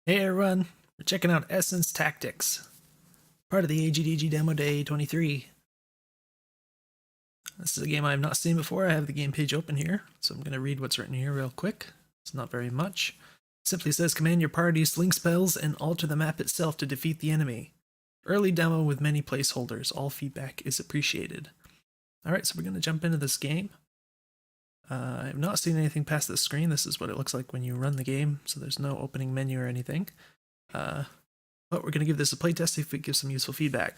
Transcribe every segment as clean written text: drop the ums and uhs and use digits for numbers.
Hey everyone, we're checking out Essence Tactics, part of the AGDG Demo Day 23. This is a game I have not seen before. I have the game page open here, so I'm going to read what's written here real quick. It's not very much. It simply says, command your party, sling spells, and alter the map itself to defeat the enemy. Early demo with many placeholders. All feedback is appreciated. Alright, so we're going to jump into this game. I have not seen anything past this screen. This is what it looks like when you run the game, so there's no opening menu or anything. But we're going to give this a playtest if it gives some useful feedback.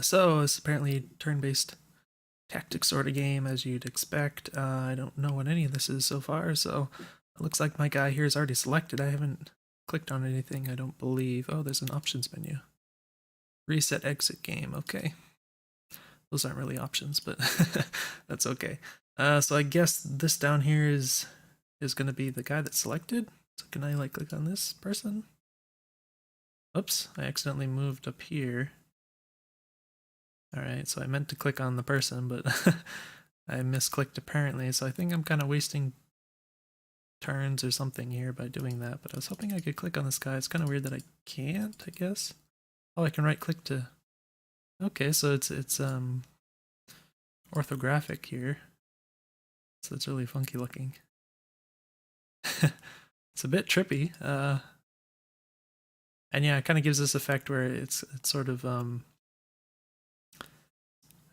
So it's apparently a turn-based tactics sort of game, as you'd expect. I don't know what any of this is so far, so it looks like my guy here is already selected. I haven't clicked on anything, I don't believe. Oh, there's an options menu. Reset exit game, okay. Those aren't really options, but that's okay. So I guess this down here is going to be the guy that's selected. So can I click on this person? Oops, I accidentally moved up here. Alright, so I meant to click on the person, but I misclicked apparently, so I think I'm kind of wasting turns or something here by doing that, but I was hoping I could click on this guy. It's kind of weird that I can't, I guess. Oh, I can right click to... Okay, so it's orthographic here. So it's really funky looking. It's a bit trippy. And yeah, it kind of gives this effect where it's sort of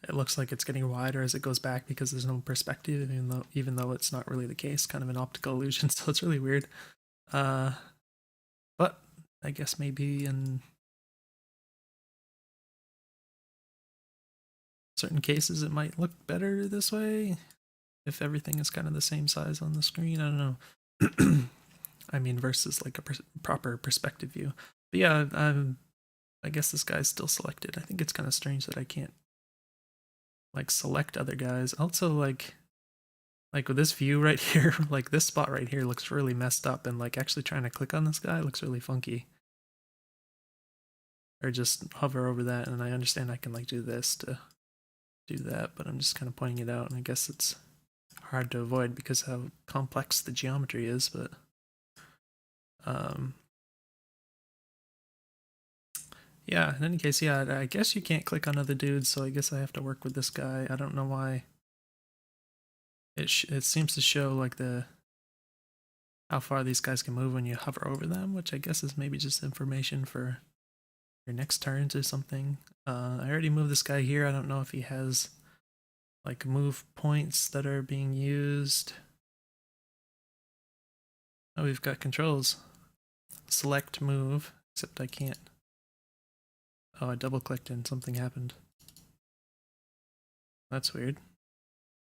it looks like it's getting wider as it goes back because there's no perspective, even though it's not really the case, kind of an optical illusion, so it's really weird. But I guess maybe in certain cases it might look better this way if everything is kind of the same size on the screen. I don't know. I mean, versus like a proper perspective view. But yeah, I guess this guy's still selected. I think it's kind of strange that I can't select other guys. Also, like with this view right here, like this spot right here looks really messed up, and actually trying to click on this guy looks really funky. Or just hover over that, and I understand I can do this to do that, but I'm just kind of pointing it out, and I guess it's hard to avoid because how complex the geometry is, but yeah, in any case, yeah, I guess you can't click on other dudes, so I guess I have to work with this guy. I don't know why. It seems to show how far these guys can move when you hover over them, which I guess is maybe just information for your next turns or something. I already moved this guy here. I don't know if he has move points that are being used. Oh, we've got controls. Select move, except I can't. Oh, I double clicked and something happened. That's weird.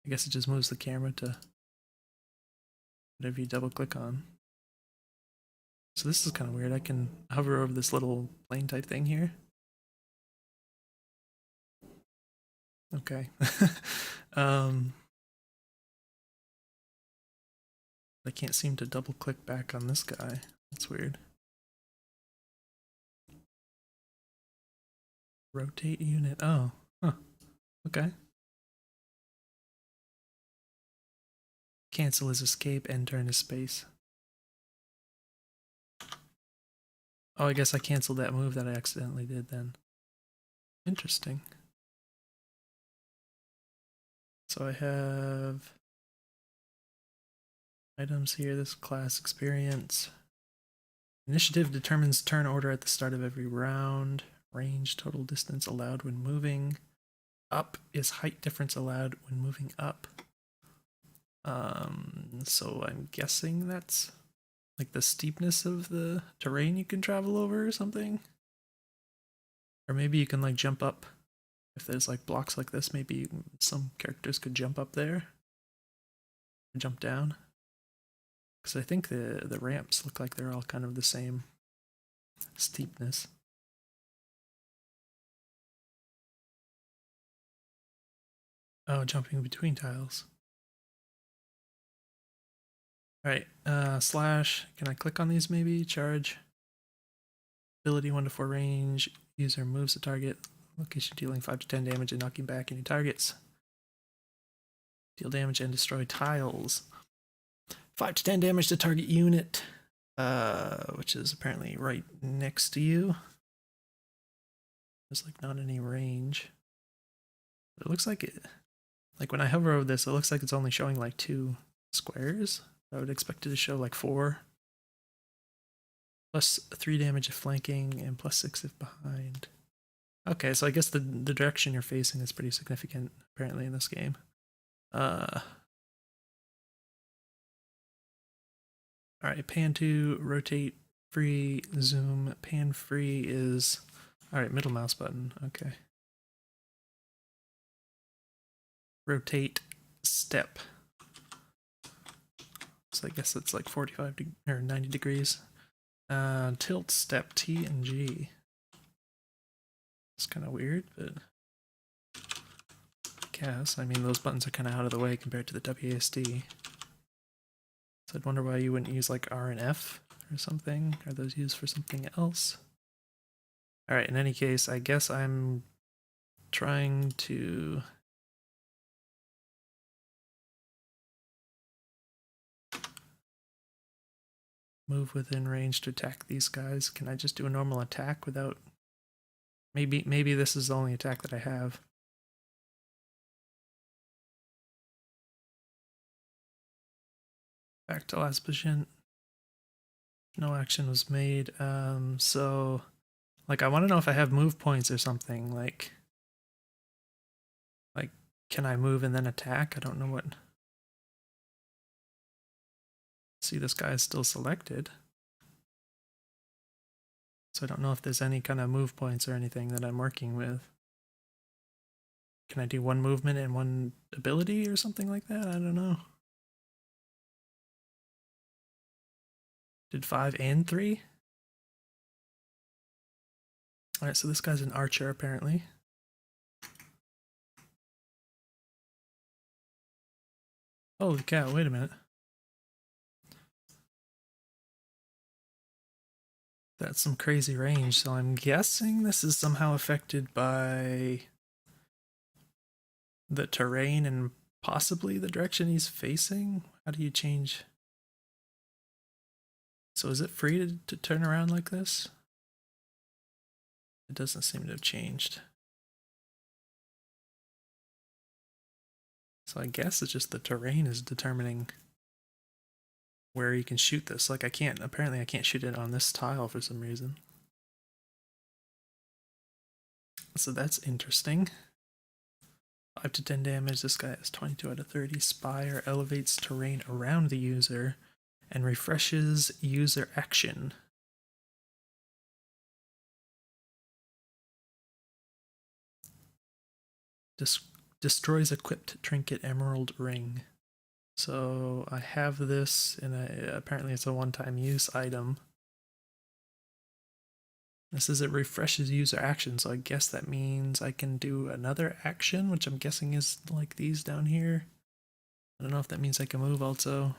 I guess it just moves the camera to whatever you double click on. So this is kind of weird. I can hover over this little plane type thing here. Okay. I can't seem to double click back on this guy. That's weird. Rotate unit. Oh, huh. Okay. Cancel is escape, enter into space. Oh, I guess I canceled that move that I accidentally did then. Interesting. So I have items here, this class experience. Initiative determines turn order at the start of every round. Range, total distance allowed when moving. Up is height difference allowed when moving up. So I'm guessing that's the steepness of the terrain you can travel over or something. Or maybe you can jump up. If there's blocks like this, maybe some characters could jump up there. Or jump down. Because I think the ramps look like they're all kind of the same steepness. Oh, jumping between tiles. Alright, slash, can I click on these maybe? Charge. Ability 1 to 4 range. User moves the target. Location dealing 5 to 10 damage and knocking back any targets. Deal damage and destroy tiles. 5 to 10 damage to target unit. which is apparently right next to you. There's like not any range. But it looks like it, like when I hover over this, it looks like it's only showing like 2 squares. I would expect it to show like 4. Plus 3 damage if flanking and plus 6 if behind. Okay, so I guess the direction you're facing is pretty significant apparently in this game. Alright, pan to, rotate, free, zoom, pan free is... Alright, middle mouse button, okay. Rotate, step. So I guess it's like 45 or 90 degrees. Tilt, step, T and G. It's kind of weird, but I guess. I mean, those buttons are kind of out of the way compared to the WASD. So I'd wonder why you wouldn't use like R and F or something. Are those used for something else? Alright, in any case, I guess I'm trying to... move within range to attack these guys. Can I just do a normal attack without... Maybe this is the only attack that I have. Back to last position. No action was made. So, like, I want to know if I have move points or something. Like, can I move and then attack? I don't know what. See, this guy is still selected. So I don't know if there's any kind of move points or anything that I'm working with. Can I do 1 movement and 1 ability or something like that? I don't know. Did 5 and 3? Alright, so this guy's an archer apparently. Holy cow, wait a minute. That's some crazy range, so I'm guessing this is somehow affected by the terrain and possibly the direction he's facing? How do you change? So is it free to turn around like this? It doesn't seem to have changed. So I guess it's just the terrain is determining where you can shoot this. Like apparently I can't shoot it on this tile for some reason. So that's interesting. 5 to 10 damage, this guy has 22 out of 30. Spire elevates terrain around the user and refreshes user action. Destroys equipped trinket emerald ring. So I have this, and apparently it's a one-time use item. This is it refreshes user action, so I guess that means I can do another action, which I'm guessing is like these down here. I don't know if that means I can move also.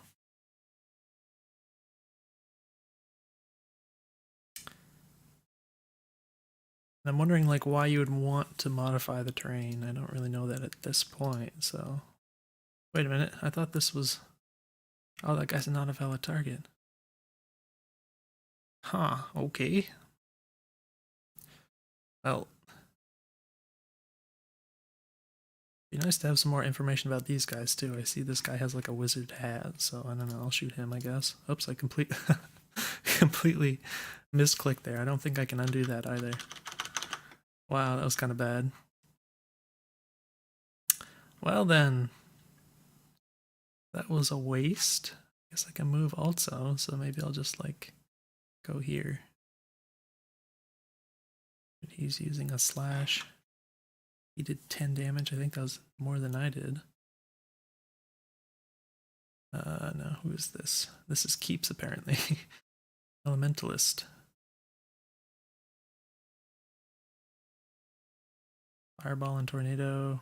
And I'm wondering like why you would want to modify the terrain. I don't really know that at this point, so... Wait a minute, I thought this was... Oh, that guy's not a valid target. Huh, okay. Well... Be nice to have some more information about these guys too. I see this guy has like a wizard hat, so I don't know, I'll shoot him I guess. Oops, I completely misclicked there. I don't think I can undo that either. Wow, that was kind of bad. Well then, that was a waste. I guess I can move also, so maybe I'll just like go here. But he's using a slash. He did 10 damage. I think that was more than I did. No, who is this? This is Keeps apparently. Elementalist. Fireball and Tornado.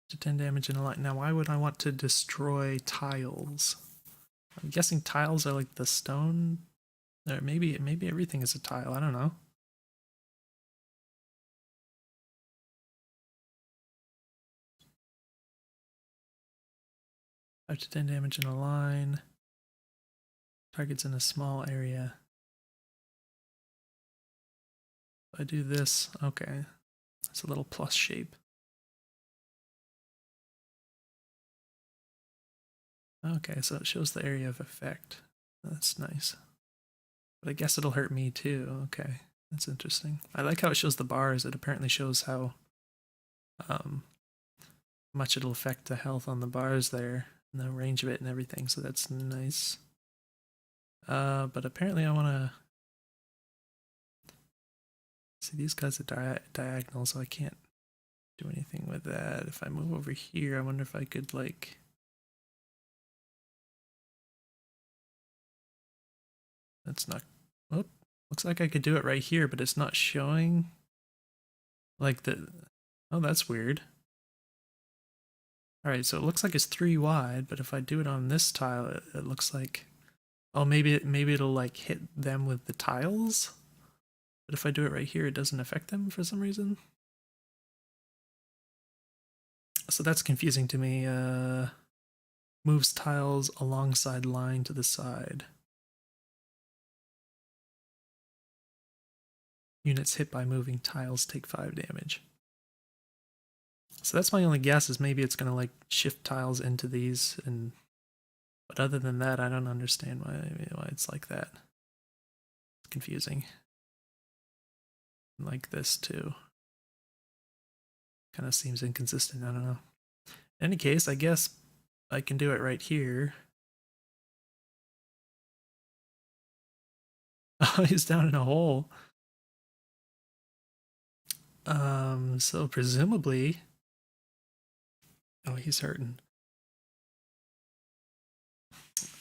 To 10 damage in a lot. Now, why would I want to destroy tiles? I'm guessing tiles are like the stone. Or maybe everything is a tile. I don't know. 5 to 10 damage in a line. Targets in a small area. If I do this, okay. It's a little plus shape. Okay, so it shows the area of effect. That's nice. But I guess it'll hurt me too. Okay, that's interesting. I like how it shows the bars. It apparently shows how much it'll affect the health on the bars there, and the range of it and everything, so that's nice. But apparently I want to... See, these guys are diagonal, so I can't do anything with that. If I move over here, I wonder if I could, like... That's not... Oh, looks like I could do it right here, but it's not showing... Like the... Oh, that's weird. Alright, so it looks like it's 3 wide, but if I do it on this tile, it looks like... Oh, maybe it'll, like, hit them with the tiles? But if I do it right here, it doesn't affect them for some reason. So that's confusing to me. Moves tiles alongside line to the side. Units hit by moving tiles take 5 damage. So that's my only guess, is maybe it's going to like shift tiles into these, and but other than that, I don't understand why it's like that. It's confusing. Like this too. Kind of seems inconsistent, I don't know. In any case, I guess I can do it right here. Oh, he's down in a hole. So presumably... Oh, he's hurting.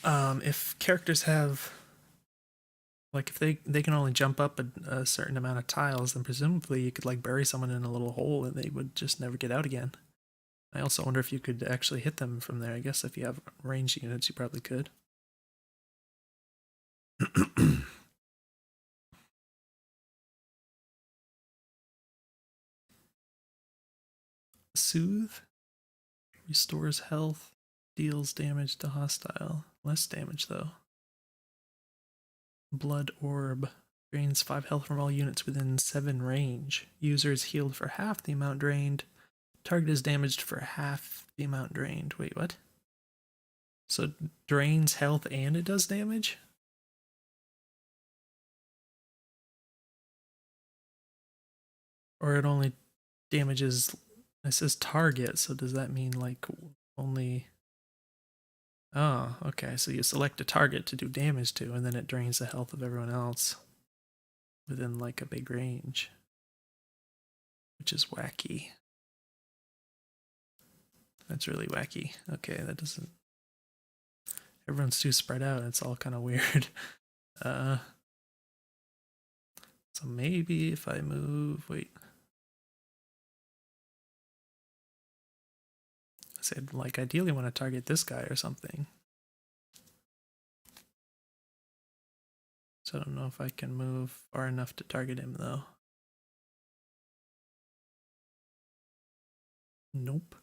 If characters have... Like, if they can only jump up a certain amount of tiles, then presumably you could, like, bury someone in a little hole and they would just never get out again. I also wonder if you could actually hit them from there. I guess if you have ranged units, you probably could. Soothe. Restores health. Deals damage to hostile. Less damage, though. Blood Orb. Drains 5 health from all units within 7 range. User is healed for half the amount drained. Target is damaged for half the amount drained. Wait, what? So it drains health and it does damage? Or it only damages... It says target, so does that mean like only... Oh, okay, so you select a target to do damage to, and then it drains the health of everyone else within like a big range. Which is wacky. That's really wacky. Okay, that doesn't... Everyone's too spread out, it's all kind of weird. So maybe if I move... Wait. I said, like, ideally want to target this guy or something. So I don't know if I can move far enough to target him, though. Nope.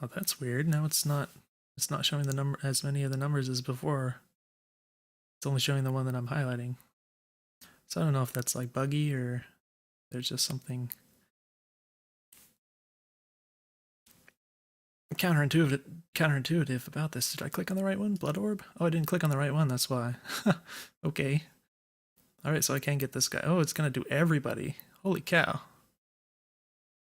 Oh, that's weird. Now it's not showing the number as many of the numbers as before. It's only showing the one that I'm highlighting. So I don't know if that's like buggy or there's just something counterintuitive about this. Did I click on the right one? Blood Orb? Oh, I didn't click on the right one, that's why. Okay. Alright, so I can't get this guy. Oh, it's gonna do everybody. Holy cow.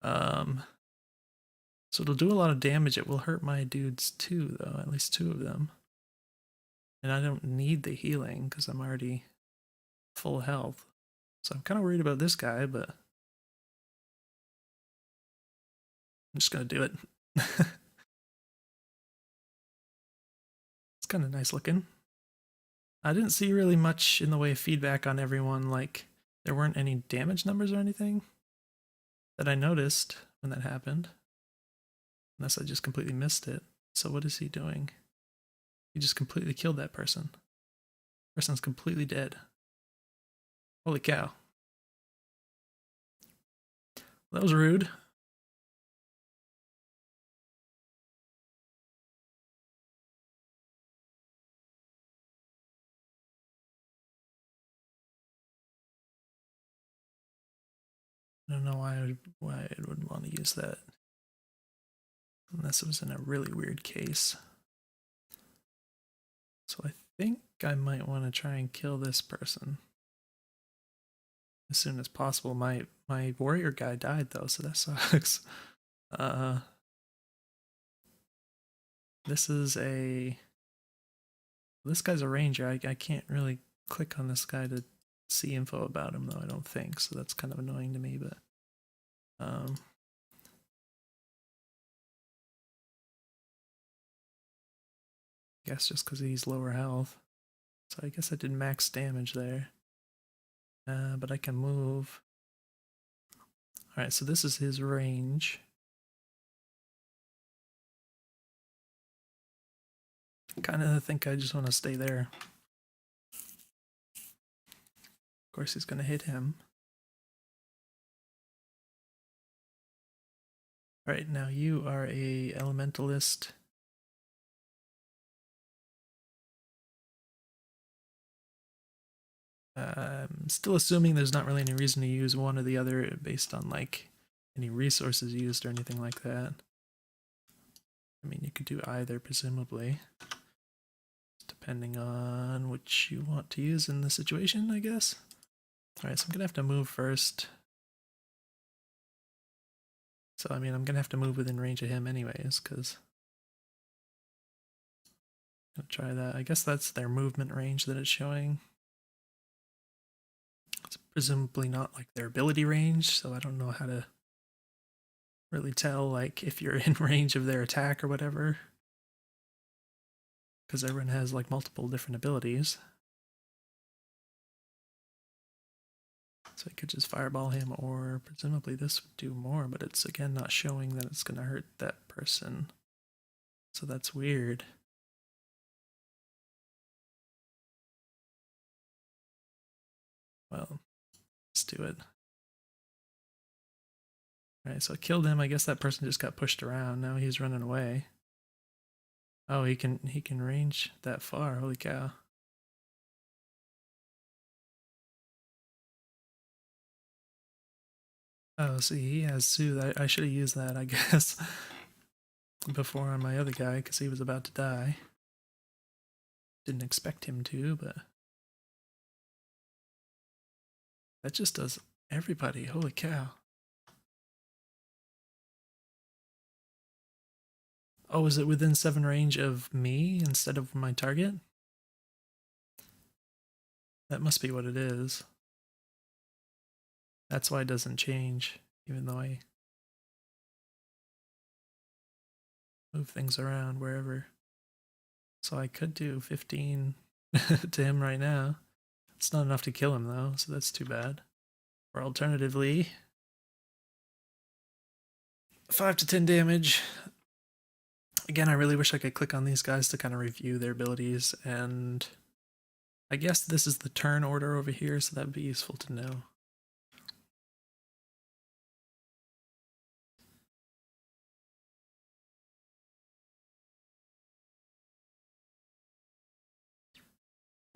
So it'll do a lot of damage. It will hurt my dudes too, though. At least 2 of them. And I don't need the healing because I'm already full health. So I'm kind of worried about this guy, but I'm just gonna do it. It's kind of nice looking. I didn't see really much in the way of feedback on everyone. Like, there weren't any damage numbers or anything that I noticed when that happened. Unless I just completely missed it. So what is he doing? He just completely killed that person. Person's completely dead. Holy cow. That was rude. don't know why I would want to use that. Unless it was in a really weird case. So I think I might want to try and kill this person as soon as possible. My warrior guy died though, so that sucks. Uh, this guy's a ranger. I can't really click on this guy to see info about him though. I don't think so. That's kind of annoying to me, but I guess just because he's lower health. So I guess I did max damage there. But I can move. Alright, so this is his range. Kind of think I just want to stay there. Of course he's going to hit him. Alright, now you are a elementalist. I'm still assuming there's not really any reason to use one or the other based on like any resources used or anything like that. I mean, you could do either, presumably. Depending on which you want to use in the situation, I guess. Alright, so I'm gonna have to move first. So, I mean, I'm gonna have to move within range of him anyways, because I'm gonna try that. I guess that's their movement range that it's showing. It's presumably not like their ability range, so I don't know how to really tell like if you're in range of their attack or whatever. Because everyone has like multiple different abilities. So I could just fireball him, or presumably this would do more, but it's again not showing that it's going to hurt that person. So that's weird. Well, let's do it. Alright, so I killed him. I guess that person just got pushed around. Now he's running away. Oh, he can range that far. Holy cow. Oh, see, he has Soothe. I should have used that, I guess, before on my other guy, because he was about to die. Didn't expect him to, but that just does everybody. Holy cow. Oh, is it within 7 range of me instead of my target? That must be what it is. That's why it doesn't change, even though I move things around wherever. So I could do 15 to him right now. It's not enough to kill him though, so that's too bad. Or alternatively, 5 to 10 damage. Again, I really wish I could click on these guys to kind of review their abilities, and I guess this is the turn order over here, so that'd be useful to know.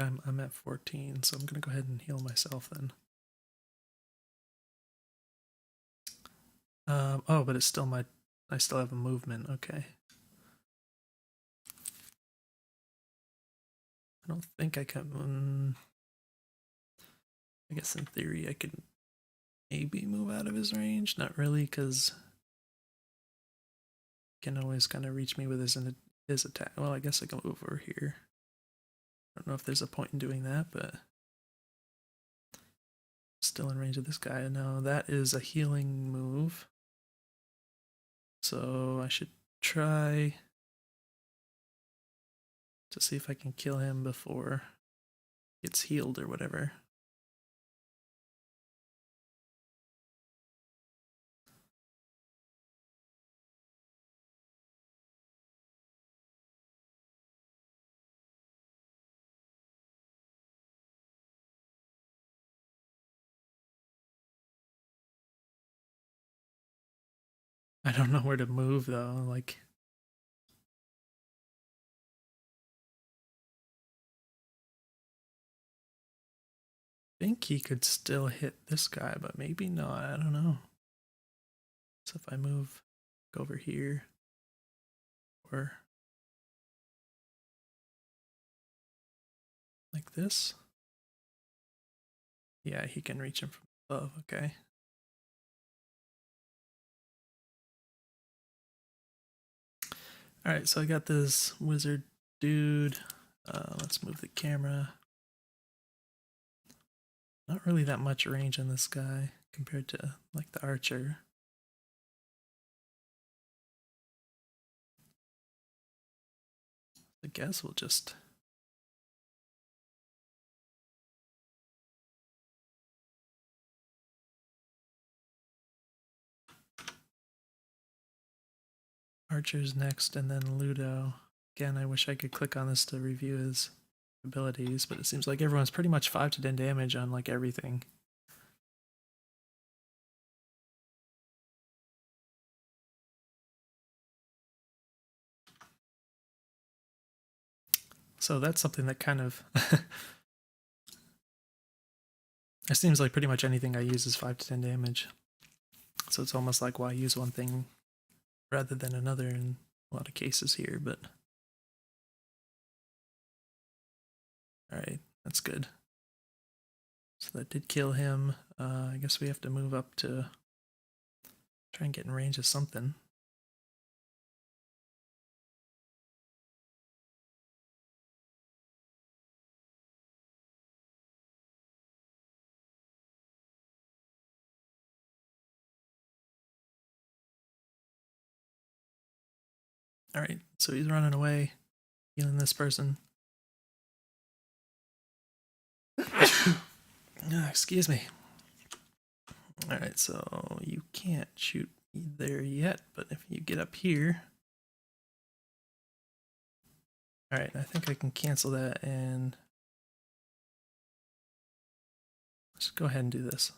I'm at 14, so I'm gonna go ahead and heal myself then. Oh, but it's still I still have a movement. Okay. I don't think I can. I guess in theory I could maybe move out of his range. Not really, because he can always kind of reach me with his attack. Well, I guess I can move over here. I don't know if there's a point in doing that, but still in range of this guy. No, that is a healing move. So I should try to see if I can kill him before he gets healed or whatever. I don't know where to move though, like I think he could still hit this guy, but maybe not. I don't know. So if I move, go over here, or like this. Yeah, he can reach him from above, okay. Alright, so I got this wizard dude. Let's move the camera. Not really that much range on this guy compared to like the archer. I guess we'll just archer's next and then Ludo. Again, I wish I could click on this to review his abilities, but it seems like everyone's pretty much 5 to 10 damage on like everything. So that's something that kind of it seems like pretty much anything I use is 5 to 10 damage. So it's almost like why use one thing rather than another in a lot of cases here, but alright, that's good. So that did kill him. I guess we have to move up to try and get in range of something. Alright, so he's running away, healing this person. Excuse me. Alright, so you can't shoot there yet, but if you get up here. Alright, I think I can cancel that and let's go ahead and do this.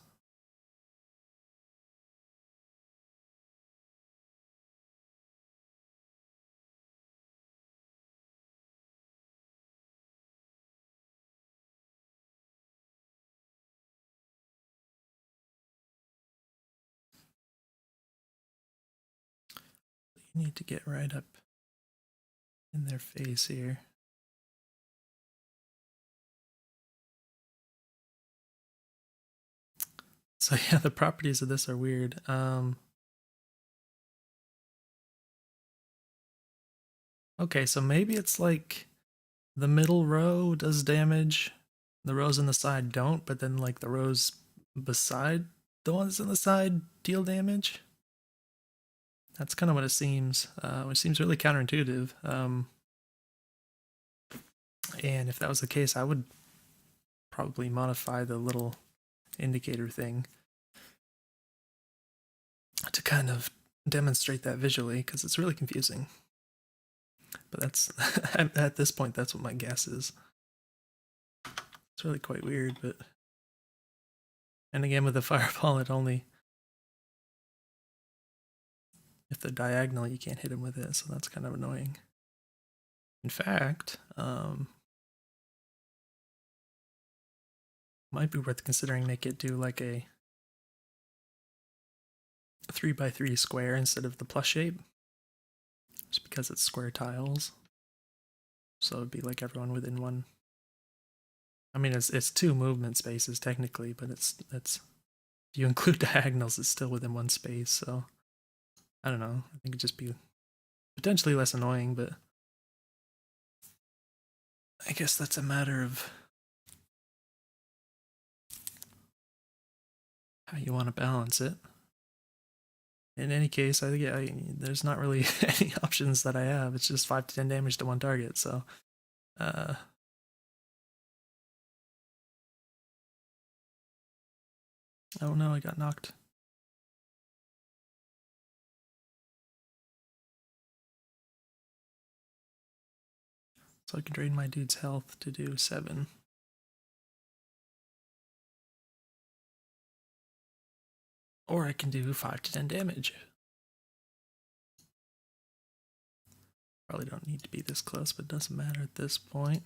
You need to get right up in their face here. So yeah, the properties of this are weird. Okay, so maybe it's like the middle row does damage, the rows on the side don't, but then like the rows beside the ones on the side deal damage. That's kind of what it seems, which seems really counterintuitive. And if that was the case, I would probably modify the little indicator thing to kind of demonstrate that visually because it's really confusing. But that's at this point, that's what my guess is. It's really quite weird, but and again with the fireball, it only if they're diagonal, you can't hit them with it, so that's kind of annoying. In fact, might be worth considering make it do like a 3x3 square instead of the plus shape, just because it's square tiles. So it'd be like everyone within one. I mean, it's 2 movement spaces technically, but it's if you include diagonals, it's still within 1 space. So I don't know. I think it'd just be potentially less annoying, but I guess that's a matter of how you want to balance it. In any case, I think there's not really any options that I have. It's just 5 to 10 damage to one target. So, oh no, I got knocked. So I can drain my dude's health to do 7. Or I can do 5 to 10 damage. Probably don't need to be this close, but it doesn't matter at this point.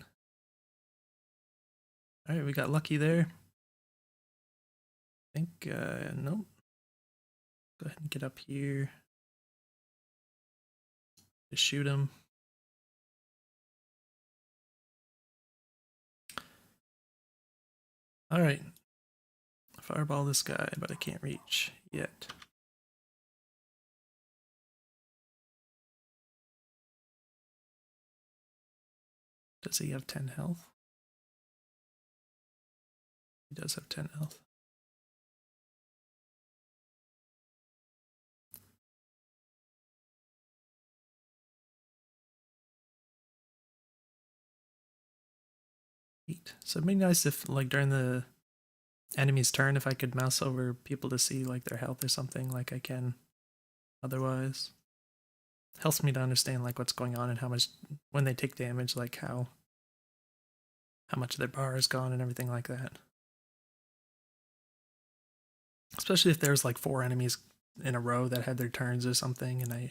Alright, we got lucky there. I think, nope. Go ahead and get up here. Just shoot him. Alright. Fireball this guy, but I can't reach yet. Does he have 10 health? He does have 10 health. So it'd be nice if, like, during the enemy's turn, if I could mouse over people to see, like, their health or something, like I can otherwise. Helps me to understand, like, what's going on and how much, when they take damage, like, how much of their bar is gone and everything like that. Especially if there's, like, 4 enemies in a row that had their turns or something, and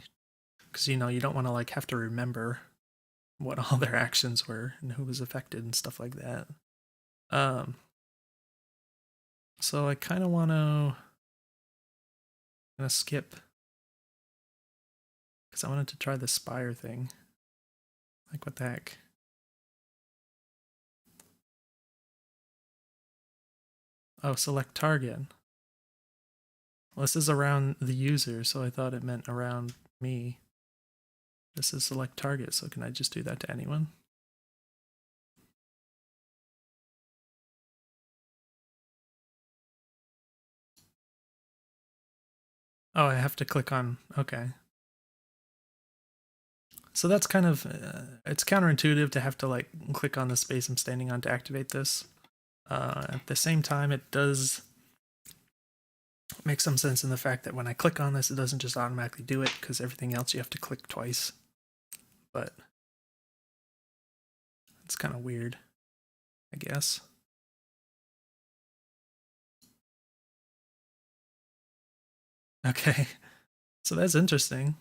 because, you know, you don't want to, like, have to remember what all their actions were and who was affected and stuff like that. So I kind of want to skip because I wanted to try the spire thing. Like, what the heck? Oh, select target. Well, this is around the user, so I thought it meant around me. This is select target, so can I just do that to anyone? Oh, I have to click on, okay. So that's kind of, it's counterintuitive to have to, like, click on the space I'm standing on to activate this. At the same time, it does make some sense in the fact that when I click on this, it doesn't just automatically do it, because everything else you have to click twice. But it's kind of weird, I guess. Okay, so that's interesting.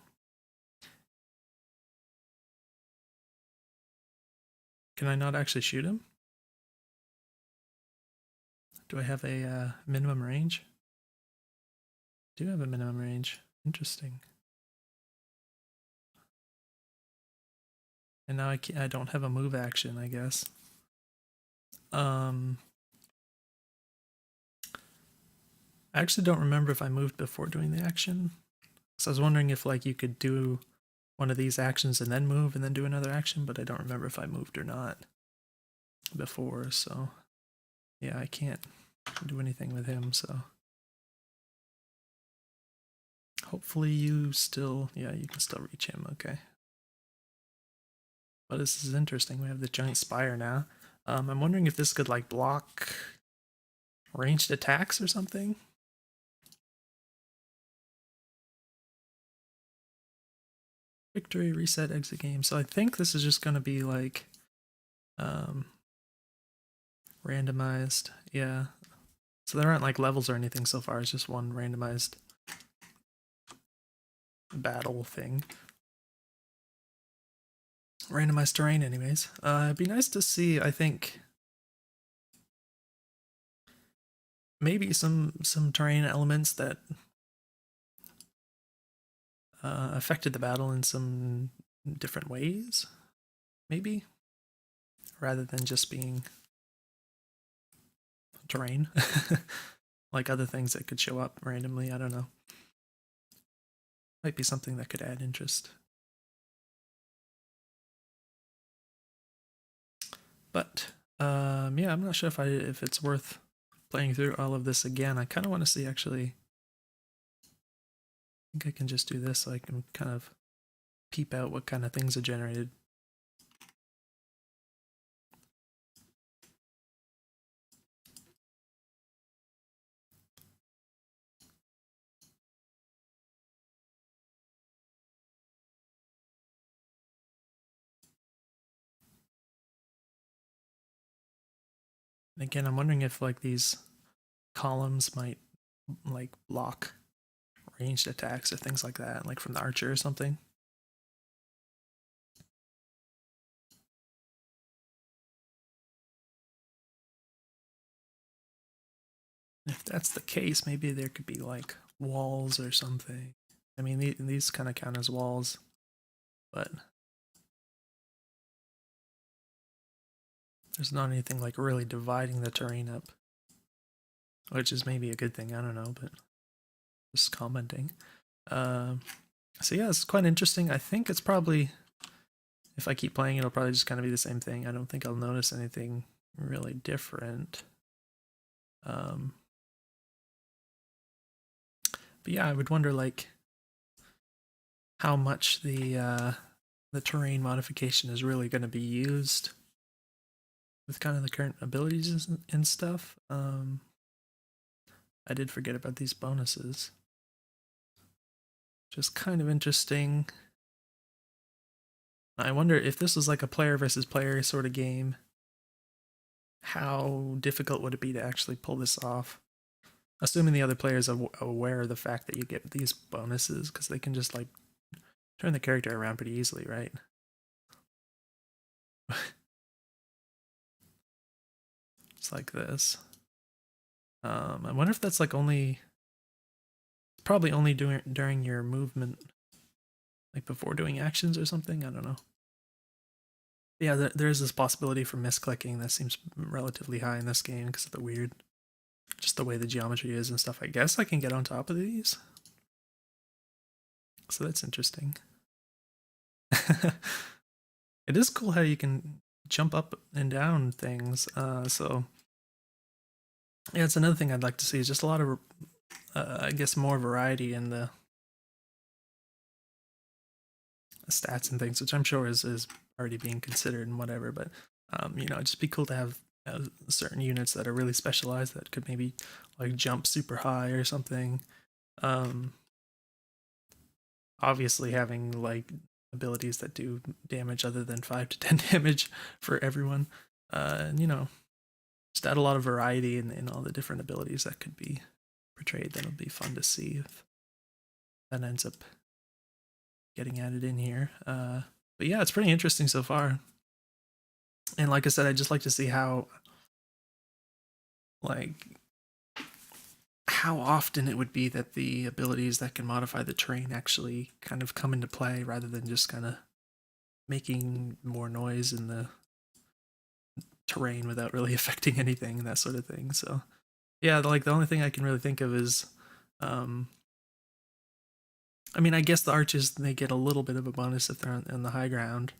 Can I not actually shoot him? Do I have a minimum range? I do have a minimum range. Interesting. And now I don't have a move action, I guess. I actually don't remember if I moved before doing the action. So I was wondering if, like, you could do one of these actions and then move and then do another action, but I don't remember if I moved or not before, so yeah, I can't do anything with him, so hopefully you still, yeah, you can still reach him, okay. But this is interesting, we have the giant spire now. I'm wondering if this could, like, block ranged attacks or something. Victory, reset, exit game. So I think this is just going to be, like, randomized. Yeah. So there aren't, like, levels or anything so far. It's just one randomized battle thing. Randomized terrain, anyways. It'd be nice to see, I think, maybe some terrain elements that affected the battle in some different ways, maybe, rather than just being terrain. Like other things that could show up randomly, I don't know. Might be something that could add interest. But yeah, I'm not sure if it's worth playing through all of this again. I kind of want to see, actually. I think I can just do this so I can kind of peep out what kind of things are generated. And again, I'm wondering if, like, these columns might, like, block ranged attacks or things like that, like from the archer or something. If that's the case, maybe there could be, like, walls or something. I mean, these kind of count as walls, but there's not anything like really dividing the terrain up, which is maybe a good thing. I don't know, but just commenting. So yeah, it's quite interesting. I think it's probably, if I keep playing, it'll probably just kind of be the same thing. I don't think I'll notice anything really different. But yeah, I would wonder like how much the terrain modification is really going to be used with kind of the current abilities and stuff. I did forget about these bonuses. Just kind of interesting. I wonder if this was like a player versus player sort of game, how difficult would it be to actually pull this off? Assuming the other players are aware of the fact that you get these bonuses, because they can just like turn the character around pretty easily, right? It's like this. I wonder if that's like probably only during your movement, like before doing actions or something. I don't know. Yeah, there is this possibility for misclicking that seems relatively high in this game because of the weird, just the way the geometry is and stuff. I guess I can get on top of these, so that's interesting. It is cool how you can jump up and down things. So yeah, it's another thing I'd like to see is just a lot of, I guess, more variety in the stats and things, which I'm sure is already being considered and whatever. But you know, it'd just be cool to have certain units that are really specialized that could maybe like jump super high or something. Obviously, having like abilities that do damage other than 5 to 10 damage for everyone. And you know, just add a lot of variety in all the different abilities that could be portrayed. That'll be fun to see if that ends up getting added in here. But yeah, it's pretty interesting so far. And like I said, I'd just like to see how often it would be that the abilities that can modify the terrain actually kind of come into play rather than just kind of making more noise in the terrain without really affecting anything and that sort of thing. So yeah, like the only thing I can really think of is I mean, I guess the arches, they get a little bit of a bonus if they're on the high ground.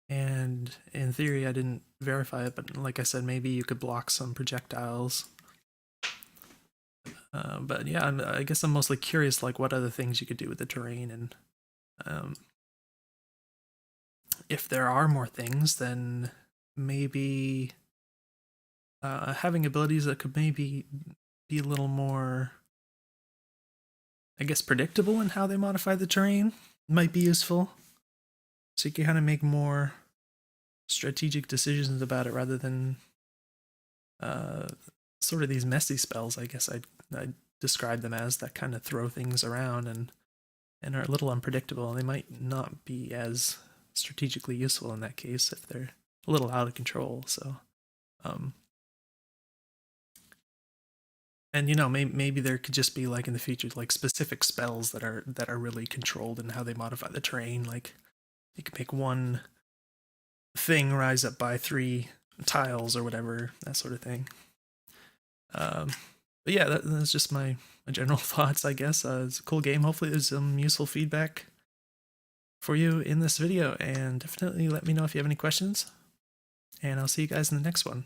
And in theory, I didn't verify it, but like I said, maybe you could block some projectiles. But yeah, I guess I'm mostly curious, like what other things you could do with the terrain, and if there are more things, then maybe having abilities that could maybe be a little more, I guess, predictable in how they modify the terrain might be useful. So you can kind of make more strategic decisions about it rather than sort of these messy spells, I guess I'd describe them as, that kind of throw things around and are a little unpredictable. And they might not be as strategically useful in that case if they're a little out of control. So, and you know, maybe there could just be like in the future like specific spells that are really controlled in how they modify the terrain. Like you could make one thing rise up by 3 tiles or whatever, that sort of thing. But yeah, that's just my general thoughts, I guess. It's a cool game. Hopefully there's some useful feedback for you in this video, and definitely let me know if you have any questions, and I'll see you guys in the next one.